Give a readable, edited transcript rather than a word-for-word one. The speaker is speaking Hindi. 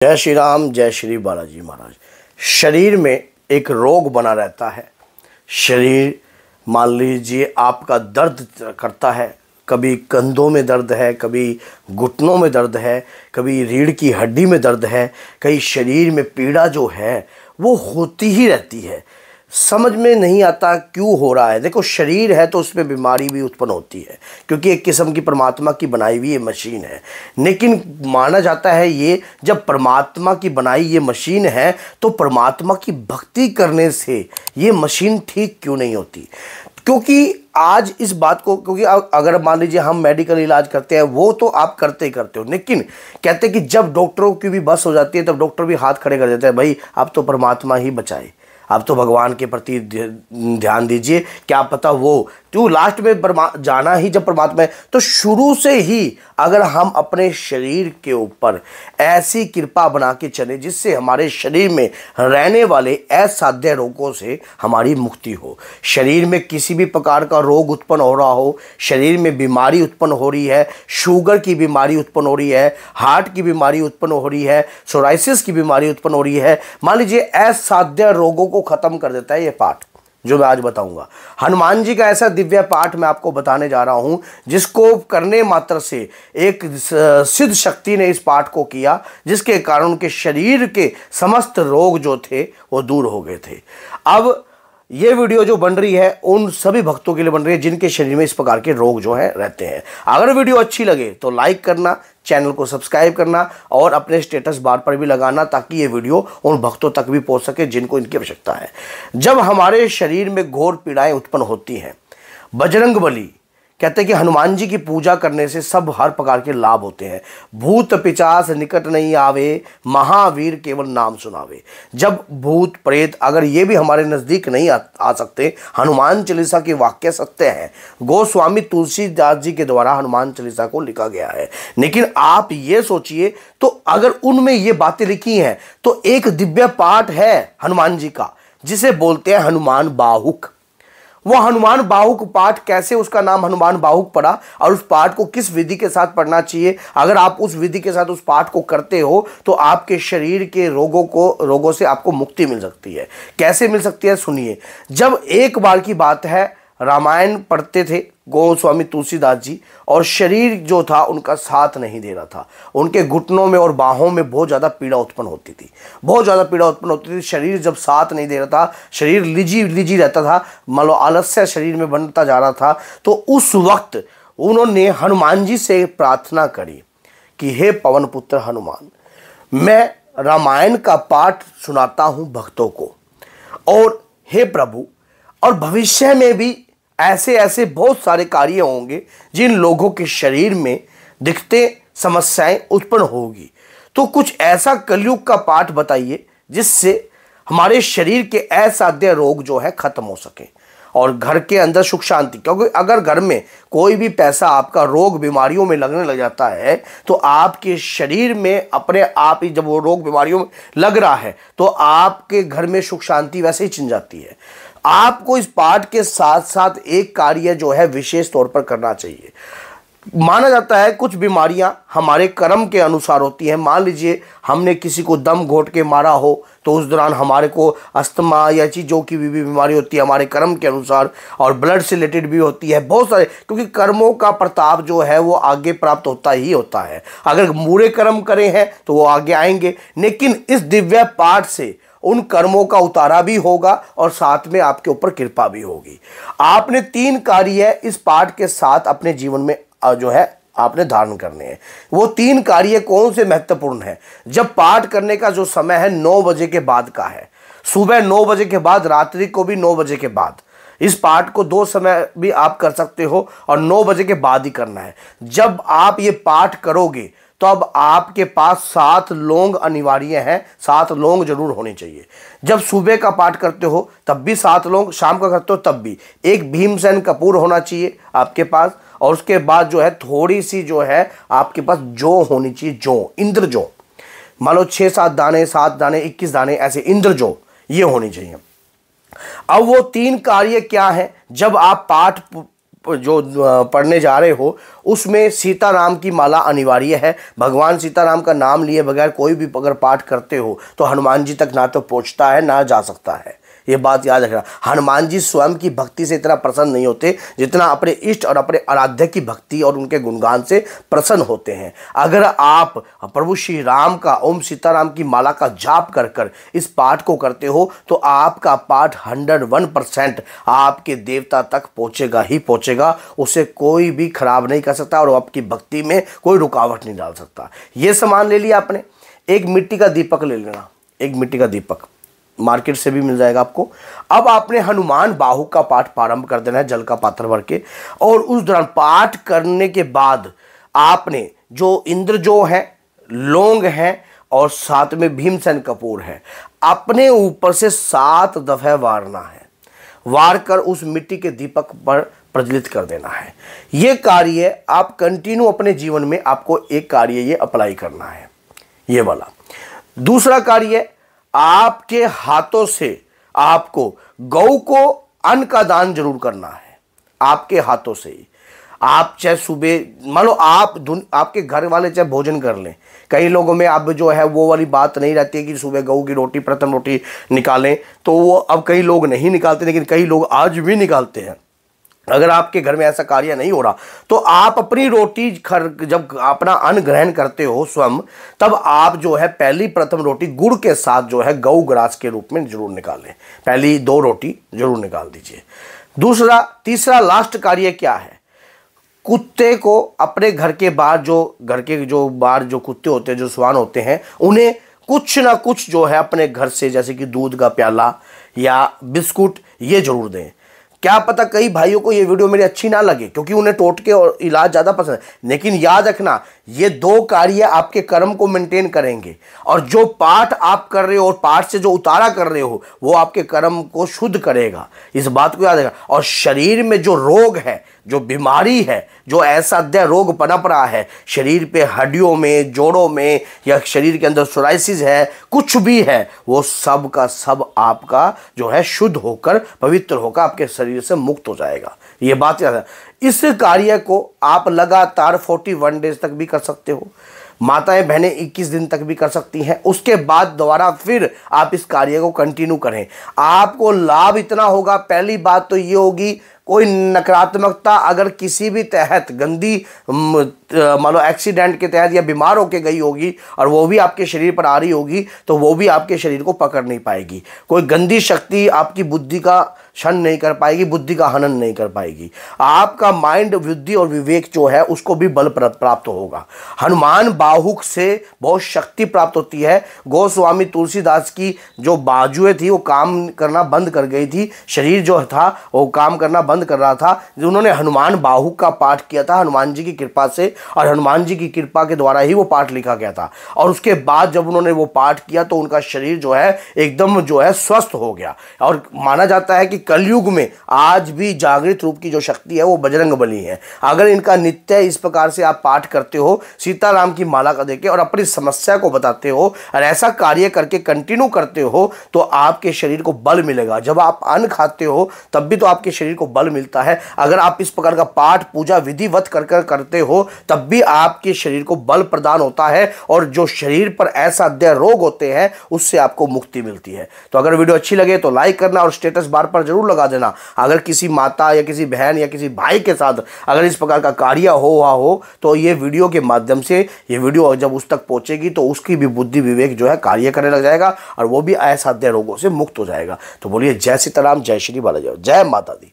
जय श्री राम, जय श्री बालाजी महाराज। शरीर में एक रोग बना रहता है। शरीर मान लीजिए आपका दर्द करता है, कभी कंधों में दर्द है, कभी घुटनों में दर्द है, कभी रीढ़ की हड्डी में दर्द है, कहीं शरीर में पीड़ा जो है वो होती ही रहती है। समझ में नहीं आता क्यों हो रहा है। देखो, शरीर है तो उसमें बीमारी भी उत्पन्न होती है, क्योंकि एक किस्म की परमात्मा की बनाई हुई ये मशीन है। लेकिन माना जाता है ये जब परमात्मा की बनाई ये मशीन है तो परमात्मा की भक्ति करने से ये मशीन ठीक क्यों नहीं होती। क्योंकि आज इस बात को, क्योंकि अगर मान लीजिए हम मेडिकल इलाज करते हैं वो तो आप करते ही करते हो, लेकिन कहते हैं कि जब डॉक्टरों की भी बस हो जाती है तब डॉक्टर भी हाथ खड़े कर देते हैं, भाई अब तो परमात्मा ही बचाए, आप तो भगवान के प्रति ध्यान दीजिए, क्या पता वो क्यों लास्ट में जाना ही जब परमात्मा है। तो शुरू से ही अगर हम अपने शरीर के ऊपर ऐसी कृपा बना के चले जिससे हमारे शरीर में रहने वाले असाध्य रोगों से हमारी मुक्ति हो, शरीर में किसी भी प्रकार का रोग उत्पन्न हो रहा हो, शरीर में बीमारी उत्पन्न हो रही है, शुगर की बीमारी उत्पन्न हो रही है, हार्ट की बीमारी उत्पन्न हो रही है, सोराइसिस की बीमारी उत्पन्न हो रही है, मान लीजिए असाध्य रोगों को खत्म कर देता है ये पाठ जो मैं आज बताऊंगा। हनुमान जी का ऐसा दिव्य पाठ मैं आपको बताने जा रहा हूं जिसको करने मात्र से एक सिद्ध शक्ति ने इस पाठ को किया, जिसके कारण उनके शरीर के समस्त रोग जो थे वो दूर हो गए थे। अब ये वीडियो जो बन रही है उन सभी भक्तों के लिए बन रही है जिनके शरीर में इस प्रकार के रोग जो हैं रहते हैं। अगर वीडियो अच्छी लगे तो लाइक करना, चैनल को सब्सक्राइब करना और अपने स्टेटस बार पर भी लगाना, ताकि ये वीडियो उन भक्तों तक भी पहुंच सके जिनको इनकी आवश्यकता है। जब हमारे शरीर में घोर पीड़ाएं उत्पन्न होती हैं, बजरंगबली कहते हैं कि हनुमान जी की पूजा करने से सब हर प्रकार के लाभ होते हैं। भूत पिशाच निकट नहीं आवे, महावीर केवल नाम सुनावे। जब भूत प्रेत अगर ये भी हमारे नज़दीक नहीं आ सकते, हनुमान चालीसा के वाक्य सत्य हैं। गोस्वामी तुलसीदास जी के द्वारा हनुमान चालीसा को लिखा गया है। लेकिन आप ये सोचिए, तो अगर उनमें ये बातें लिखी हैं तो एक दिव्य पाठ है हनुमान जी का जिसे बोलते हैं हनुमान बाहुक। वो हनुमान बाहुक पाठ कैसे उसका नाम हनुमान बाहुक पड़ा और उस पाठ को किस विधि के साथ पढ़ना चाहिए, अगर आप उस विधि के साथ उस पाठ को करते हो तो आपके शरीर के रोगों से आपको मुक्ति मिल सकती है। कैसे मिल सकती है सुनिए। जब एक बार की बात है, रामायण पढ़ते थे गोस्वामी तुलसीदास जी, और शरीर जो था उनका साथ नहीं दे रहा था। उनके घुटनों में और बाहों में बहुत ज़्यादा पीड़ा उत्पन्न होती थी, बहुत ज़्यादा पीड़ा उत्पन्न होती थी। शरीर जब साथ नहीं दे रहा था, शरीर लिजी रहता था, मान लो आलस्य शरीर में बनता जा रहा था। तो उस वक्त उन्होंने हनुमान जी से प्रार्थना करी कि हे पवन पुत्र हनुमान, मैं रामायण का पाठ सुनाता हूँ भक्तों को, और हे प्रभु, और भविष्य में भी ऐसे ऐसे बहुत सारे कार्य होंगे जिन लोगों के शरीर में दिखते समस्याएं उत्पन्न होगी, तो कुछ ऐसा कलयुग का पाठ बताइए जिससे हमारे शरीर के असाध्य रोग जो है खत्म हो सके और घर के अंदर सुख शांति। क्योंकि अगर घर में कोई भी पैसा आपका रोग बीमारियों में लगने लग जाता है तो आपके शरीर में अपने आप ही, जब वो रोग बीमारियों में लग रहा है तो आपके घर में सुख शांति वैसे ही छिन जाती है। आपको इस पाठ के साथ साथ एक कार्य जो है विशेष तौर पर करना चाहिए। माना जाता है कुछ बीमारियां हमारे कर्म के अनुसार होती हैं। मान लीजिए हमने किसी को दम घोट के मारा हो तो उस दौरान हमारे को अस्थमा या चीज़ों की भी बीमारी होती है हमारे कर्म के अनुसार, और ब्लड से रिलेटेड भी होती है बहुत सारे, क्योंकि कर्मों का प्रताप जो है वो आगे प्राप्त होता ही होता है। अगर बुरे कर्म करे हैं तो वो आगे आएंगे, लेकिन इस दिव्य पाठ से उन कर्मों का उतारा भी होगा और साथ में आपके ऊपर कृपा भी होगी। आपने 3 कार्य इस पाठ के साथ अपने जीवन में जो है आपने धारण करने हैं। वो 3 कार्य कौन से महत्वपूर्ण हैं? जब पाठ करने का जो समय है 9 बजे के बाद का है, सुबह 9 बजे के बाद, रात्रि को भी 9 बजे के बाद। इस पाठ को 2 समय भी आप कर सकते हो और 9 बजे के बाद ही करना है। जब आप ये पाठ करोगे तो अब आपके पास 7 लौंग अनिवार्य हैं, 7 लौंग जरूर होनी चाहिए। जब सुबह का पाठ करते हो तब भी 7 लौंग, शाम का करते हो तब भी। एक भीमसेन कपूर होना चाहिए आपके पास, और उसके बाद जो है थोड़ी सी जो है आपके पास जौ होनी चाहिए, जौ, इंद्र जौ, मान लो 6-7 दाने, 7 दाने, 21 दाने, ऐसे इंद्र जौ ये होनी चाहिए। अब वो 3 कार्य क्या है? जब आप पाठ जो पढ़ने जा रहे हो उसमें सीताराम की माला अनिवार्य है। भगवान सीताराम का नाम लिए बगैर कोई भी अगर पाठ करते हो तो हनुमान जी तक ना तो पहुँचता है ना जा सकता है। ये बात याद रखना। हनुमान जी स्वयं की भक्ति से इतना प्रसन्न नहीं होते जितना अपने इष्ट और अपने आराध्य की भक्ति और उनके गुणगान से प्रसन्न होते हैं। अगर आप प्रभु श्री राम का ओम सीताराम की माला का जाप कर कर इस पाठ को करते हो तो आपका पाठ 101% आपके देवता तक पहुँचेगा ही पहुँचेगा। उसे कोई भी खराब नहीं कर सकता और आपकी भक्ति में कोई रुकावट नहीं डाल सकता। ये सामान ले लिया आपने। एक मिट्टी का दीपक ले लेना, एक मिट्टी का दीपक मार्केट से भी मिल जाएगा आपको। अब आपने हनुमान बाहु का पाठ प्रारंभ कर देना है जल का पात्र भर के, और उस दौरान पाठ करने के बाद आपने जो इंद्र जो है, लौंग है और साथ में भीमसेन कपूर है, अपने ऊपर से 7 दफे वारना है। वार कर उस मिट्टी के दीपक पर प्रज्वलित कर देना है। ये कार्य आप कंटिन्यू अपने जीवन में आपको एक कार्य ये अप्लाई करना है, ये वाला। दूसरा कार्य, आपके हाथों से आपको गौ को अन्न का दान जरूर करना है। आपके हाथों से ही आप चाहे सुबह मान लो आपके घर वाले चाहे भोजन कर लें, कई लोगों में अब जो है वो वाली बात नहीं रहती है कि सुबह गऊ की रोटी प्रथम रोटी निकालें, तो वो अब कई लोग नहीं निकालते, लेकिन कई लोग आज भी निकालते हैं। अगर आपके घर में ऐसा कार्य नहीं हो रहा तो आप अपनी रोटी जब अपना अन्न ग्रहण करते हो स्वयं, तब आप जो है पहली प्रथम रोटी गुड़ के साथ जो है गौ ग्रास के रूप में जरूर निकालें। पहली 2 रोटी जरूर निकाल दीजिए। तीसरा लास्ट कार्य क्या है, कुत्ते को अपने घर के बाहर जो कुत्ते होते हैं, जो श्वान होते हैं, उन्हें कुछ ना कुछ जो है अपने घर से, जैसे कि दूध का प्याला या बिस्कुट, ये जरूर दें। क्या पता कई भाइयों को ये वीडियो मेरी अच्छी ना लगे क्योंकि उन्हें टोटके और इलाज ज़्यादा पसंद है, लेकिन याद रखना ये 2 कार्य आपके कर्म को मेंटेन करेंगे, और जो पाठ आप कर रहे हो और पाठ से जो उतारा कर रहे हो वो आपके कर्म को शुद्ध करेगा। इस बात को याद रखना। और शरीर में जो रोग है, जो बीमारी है, जो असाध्य रोग पनप रहा है शरीर पे, हड्डियों में, जोड़ों में, या शरीर के अंदर सोराइसिस है, कुछ भी है, वो सब का सब आपका जो है शुद्ध होकर, पवित्र होकर आपके शरीर से मुक्त हो जाएगा। ये बात याद है। इस कार्य को आप लगातार 41 डेज तक भी कर सकते हो। माताएं बहनें 21 दिन तक भी कर सकती हैं। उसके बाद दोबारा फिर आप इस कार्य को कंटिन्यू करें। आपको लाभ इतना होगा। पहली बात तो ये होगी, कोई नकारात्मकता अगर किसी भी तहत गंदी मान लो एक्सीडेंट के तहत या बीमार होकर गई होगी और वो भी आपके शरीर पर आ रही होगी, तो वो भी आपके शरीर को पकड़ नहीं पाएगी। कोई गंदी शक्ति आपकी बुद्धि का क्षण नहीं कर पाएगी, बुद्धि का हनन नहीं कर पाएगी। आपका माइंड, बुद्धि और विवेक जो है उसको भी बल प्राप्त होगा। हनुमान बाहुक से बहुत शक्ति प्राप्त होती है। गोस्वामी तुलसीदास की जो बाजुएं थी वो काम करना बंद कर गई थी, शरीर जो था वो काम करना बंद कर रहा था। उन्होंने हनुमान बाहुक का पाठ किया था हनुमान जी की कृपा से, और हनुमान जी की कृपा के द्वारा ही वो पाठ लिखा गया था। और उसके बाद जब उन्होंने वो पाठ किया तो उनका शरीर जो है एकदम जो है स्वस्थ हो गया। और माना जाता है कि कलयुग में आज भी जागृत रूप की जो शक्ति है वो बजरंग बली है। अगर इनका नित्य इस प्रकार से आप पाठ करते हो, सीताराम की माला का देके, और अपनी समस्या को बताते हो और ऐसा कार्य करके कंटिन्यू करते हो, तो आपके शरीर को बल मिलेगा। जब आप अन्न खाते हो तब भी तो आपके शरीर को बल मिलता है। अगर आप इस प्रकार का पाठ पूजा विधिवत करते हो तब भी आपके शरीर को बल प्रदान होता है, और जो शरीर पर असाध्य रोग होते हैं उससे आपको मुक्ति मिलती है। तो अगर वीडियो अच्छी लगे तो लाइक करना और स्टेटस बार पर जरूर लगा देना। अगर किसी माता या किसी बहन या किसी भाई के साथ अगर इस प्रकार का कार्य हो तो ये वीडियो के माध्यम से, ये वीडियो जब उस तक पहुंचेगी तो उसकी भी बुद्धि विवेक जो है कार्य करने लग जाएगा और वो भी असाध्य रोगों से मुक्त हो जाएगा। तो बोलिए जय सीताराम, जय श्री बालाजी, जय माता दी।